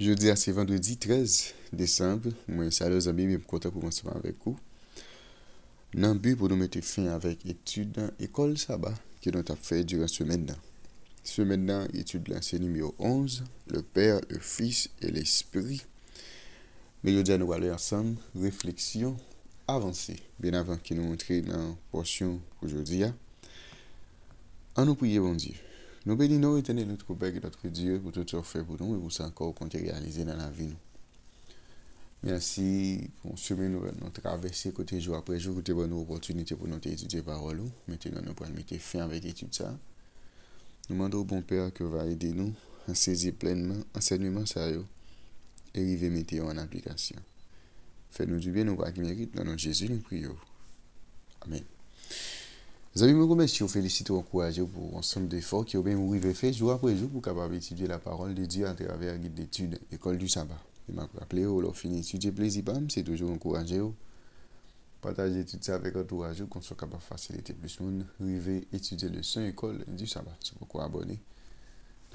Jeudi, c'est vendredi 13 décembre. Moi, salut amis, je suis content pour commencer avec vous. Dans le but pour nous mettre fin avec l'étude dans l'école sabbat que nous avons fait durant la semaine. Semaine, l'étude là, c'est numéro 11, le Père, le Fils et l'Esprit. Mais aujourd'hui, nous allons aller ensemble, réflexion avancée. Bien avant que nous entrions dans la portion aujourd'hui. En nous prier, bon Dieu. Nous bénissons éternel notre Père et notre Dieu pour tout ce que fait pour nous et pour ça encore qu'on a réalisé dans la vie. Merci pour ce nous traverser côté jour après jour, côté bonne opportunité pour nous étudier parole. Maintenant, nous pourrons mettre fin avec l'étude ça. Nous demandons au bon Père que va aider nous à saisir pleinement enseignement ça et arriver mettre en application. Fais-nous du bien, nous qui mérite dans notre Jésus, nous prions. Amen. Les amis, je vous remercie, vous félicite, vous encourage pour l'ensemble d'efforts qui ont bien arrivé fait jour après jour pour capable étudier la parole de Dieu à travers la guide d'études, l'école du sabbat. Je m'a rappelé, vous fini étudier plaisir, c'est toujours encourager. Partager tout ça avec entourage, qu'on soit capable de faciliter plus le monde, arriver étudier le son école du sabbat. C'est pourquoi abonner.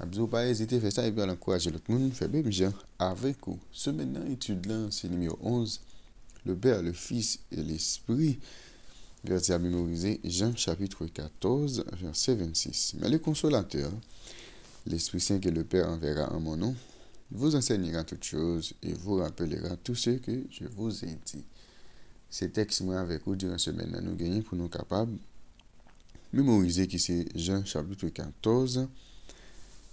N'abusez pas hésiter à faire ça et bien encourager l'autre monde, faire même gens avec vous. Ce maintenant, étude là, c'est numéro 11, le Père, le Fils et l'Esprit. Verset à mémoriser, Jean chapitre 14, verset 26. Mais le consolateur, l'Esprit Saint que le Père enverra en mon nom, vous enseignera toutes choses et vous rappellera tout ce que je vous ai dit. Ces textes, moi, avec vous, durant la semaine, nous gagnons pour nous capables de mémoriser qui c'est Jean chapitre 14,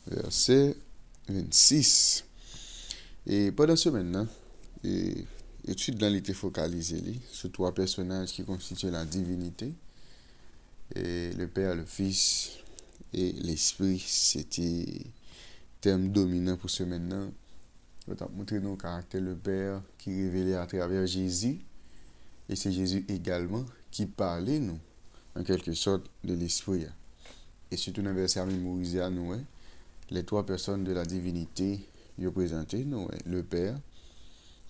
verset 26. Et pendant ce semaine, l'étude dans l'été focalisée sur trois personnages qui constituent la divinité. Et le Père, le Fils et l'Esprit, c'était thème dominant pour ce maintenant. On va montrer nos caractères, le Père qui révélait à travers Jésus, et c'est Jésus également qui parlait nous, en quelque sorte, de l'Esprit. Et surtout dans le verset à mémoriser à nous, les trois personnes de la divinité, ils représentent nous, le Père,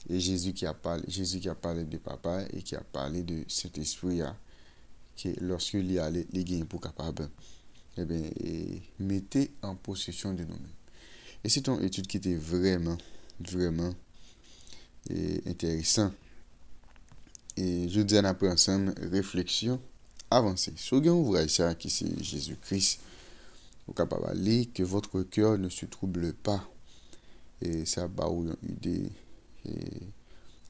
et Jésus qui a parlé de Papa et qui a parlé de cet esprit que lorsque il y a les gains pour capable mettez en possession de nous-mêmes. Et c'est une étude qui était vraiment intéressant. Et je dis à après ensemble réflexion avancée. Sur un ouvrage ça qui c'est Jésus-Christ, vous capable de lire que votre cœur ne se trouble pas. Et ça va une idée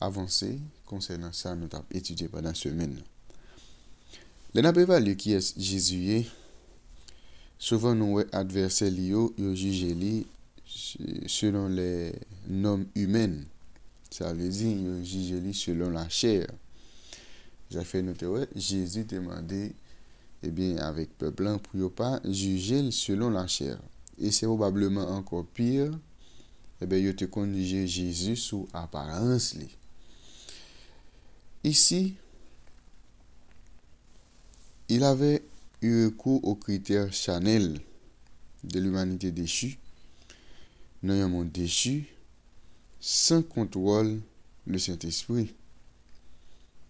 avancée concernant ça, nous avons étudié pendant la semaine. Les n'a pas évalué qui est Jésus. Souvent, nous adversaires liés, ils jugent selon les normes humaines. Ça veut dire qu'ils jugent selon la chair. J'ai fait noter, Jésus demandait, avec le peuple, pour ne pas juger selon la chair. Et c'est probablement encore pire, il te conduisait Jésus sous apparence. Ici, il avait eu recours aux critères Chanel de l'humanité déchue, dans un monde déchu, sans contrôle le Saint-Esprit.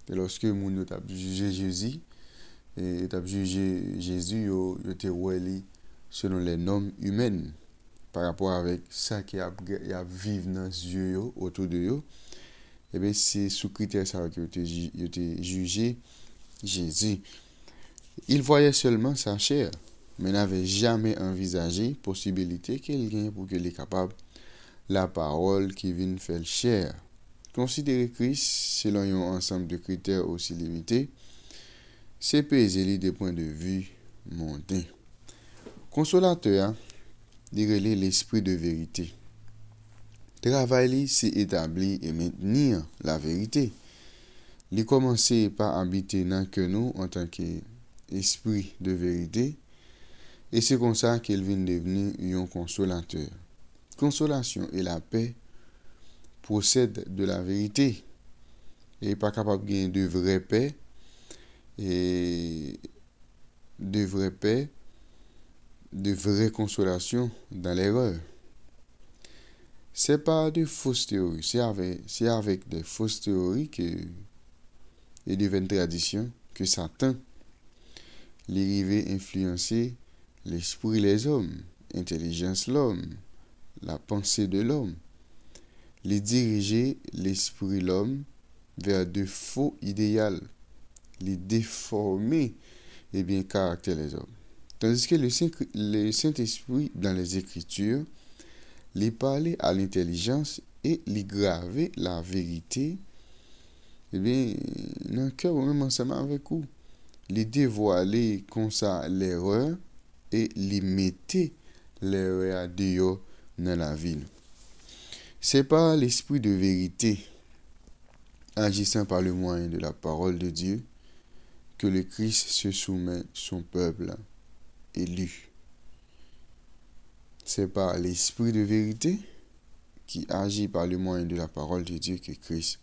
Et lorsque nous avons jugé Jésus, et avons jugé Jésus, il était selon les normes humaines par rapport avec ça qui a vécu dans les yeux autour de eux. Et bien, c'est sous critère ça qu'il était jugé Jésus. Il voyait seulement sa chair, mais n'avait jamais envisagé possibilité qu'il gagne pour qu'il est capable la parole qui vient faire chair. Considérer Christ selon un ensemble de critères aussi limités, c'est peser des points de vue mondains. Consolateur, dirait l'esprit de vérité. Travailler, c'est établir et maintenir la vérité. Il commencer par habiter dans que nous en tant qu'esprit de vérité, et c'est comme ça qu'il vient devenir un consolateur. Consolation et la paix procèdent de la vérité. Et pas capable de gagner de vraie paix et de vraie consolation dans l'erreur. C'est pas de fausses théories, c'est avec des fausses théories et de vaines traditions que Satan arrive à influencer l'esprit des hommes, l'intelligence de l'homme, la pensée de l'homme. les diriger l'esprit l'homme vers de faux idéaux, les déformer et bien caractère les hommes. Tandis que le Saint-Esprit dans les Écritures, les parler à l'intelligence et les graver la vérité, eh bien, dans le cœur ou même ensemble avec vous, les dévoiler comme ça l'erreur et les mettre l'erreur à dehors dans la vie. C'est par l'esprit de vérité, agissant par le moyen de la parole de Dieu, que le Christ se soumet son peuple élu. C'est par l'esprit de vérité qui agit par le moyen de la parole de Dieu que Christ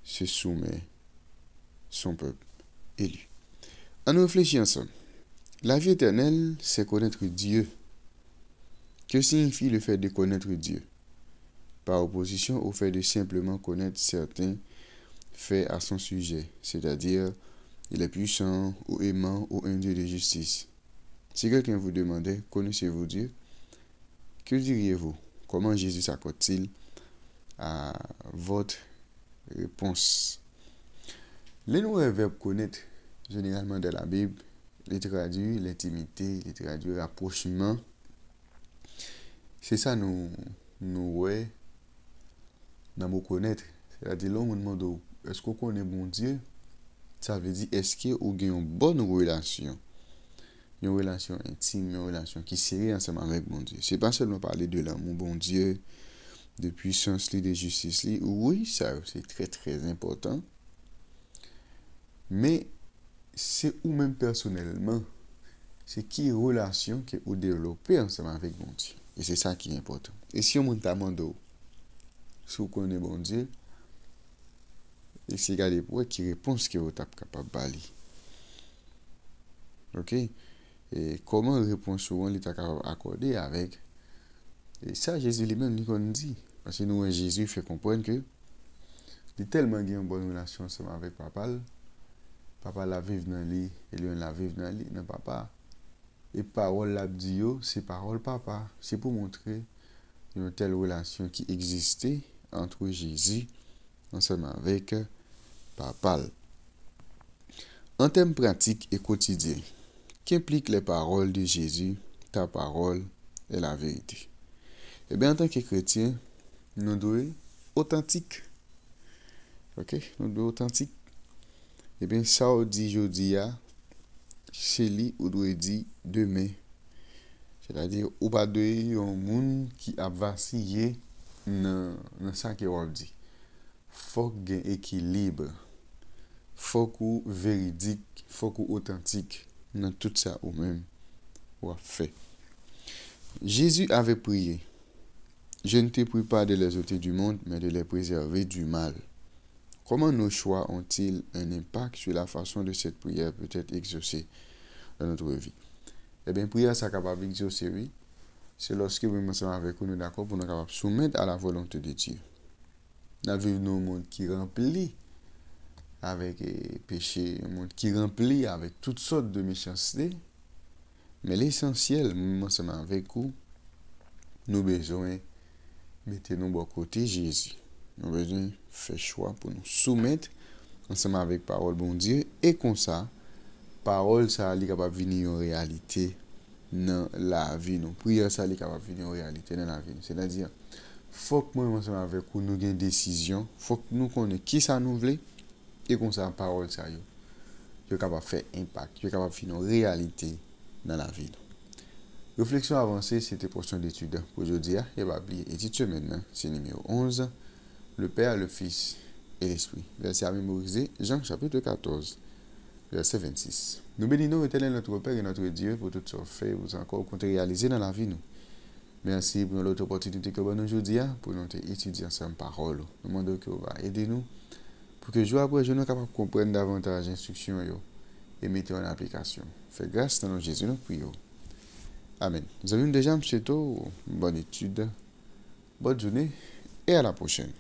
se soumet son peuple élu. On réfléchit ensemble. La vie éternelle, c'est connaître Dieu. Que signifie le fait de connaître Dieu? Par opposition au fait de simplement connaître certains faits à son sujet, c'est-à-dire il est puissant ou aimant ou un Dieu de justice. Si quelqu'un vous demandait, connaissez-vous Dieu? Que diriez-vous? Comment Jésus s'accorde-t-il à votre réponse? Les nouveaux verbes connaître, généralement dans la Bible, les traduit l'intimité, les traduit rapprochement. C'est ça nous ouais dans mot connaître. C'est-à-dire là on demande est-ce qu'on connaît bon Dieu? Ça veut dire est-ce que vous avez une bonne relation? Une relation intime, une relation qui serait ensemble avec mon Dieu. C'est pas seulement parler de l'amour, bon Dieu, de puissance, de justice. Oui, ça c'est très très important. Mais c'est ou même personnellement, c'est qui relation que vous développez ensemble avec mon Dieu. Et c'est ça qui est important. Et si on demande si vous connaissez bon Dieu, et c'est regardez pour qui réponse que vous êtes capable de parler. OK? Et comment répondre souvent l'état accordé avec et ça Jésus lui-même nous dit parce que nous Jésus fait comprendre que il est tellement une bonne relation ensemble avec papa la vive dans lui et lui la vive dans lui dans papa et parole la dit c'est parole papa c'est pour montrer une telle relation qui existait entre Jésus ensemble avec papa en termes pratiques et quotidiens. Qu'impliquent les paroles de Jésus, ta parole est la vérité. Eh bien, en tant que chrétien, nous devons être authentiques. Ok? Nous devons être authentiques. Eh bien, ça, on dit aujourd'hui, c'est lui, on doit dire demain. C'est-à-dire, on pas de un monde qui a vacillé dans ça qu'on dit. Faut qu'il y ait un équilibre. Faut qu'on véridique, faut qu'on authentique. Dans tout ça ou même ou a fait. Jésus avait prié. Je ne te prie pas de les ôter du monde, mais de les préserver du mal. Comment nos choix ont-ils un impact sur la façon de cette prière peut être exaucée dans notre vie? Eh bien, prière, ça capable d'exaucer, oui. C'est lorsque nous sommes avec nous d'accord pour nous capables de soumettre à la volonté de Dieu. Nous vivons un monde qui remplit avec péché, un monde qui remplit avec toutes sortes de méchanceté. Mais l'essentiel, ensemble avec vous, nous besoin de mettre nos bon côté Jésus. Nous besoin faire choix pour nous soumettre ensemble avec parole bon Dieu et comme ça, parole ça est capable de venir en réalité dans la vie. Nous prière ça est capable de venir en réalité dans la vie. C'est-à-dire, faut que nous ensemble avec vous nous gain décision, faut que nous connaissions qui ça nous veut. Et comme ça, la parole, ça, yo capable de faire impact, yo capable de faire une réalité dans la vie. Réflexion avancée, c'était portion d'études pour aujourd'hui. Et va oublier, étude maintenant, c'est numéro 11. Le Père, le Fils et l'Esprit. Verset à mémoriser, Jean chapitre 14, verset 26. Nous bénissons éternel notre Père et notre Dieu pour tout ce fait, vous encore compte réaliser dans la vie. Nous. Merci pour l'autre opportunité que vous avez aujourd'hui pour nous étudier ensemble parole. Nous demandons que vous va aider nous. Pour que jour après jour, nous soyons capables de comprendre davantage l'instruction et mettre en application. Fais grâce dans Jésus, nous prions. Amen. Nous avons déjà, M. Bonne étude, bonne journée et à la prochaine.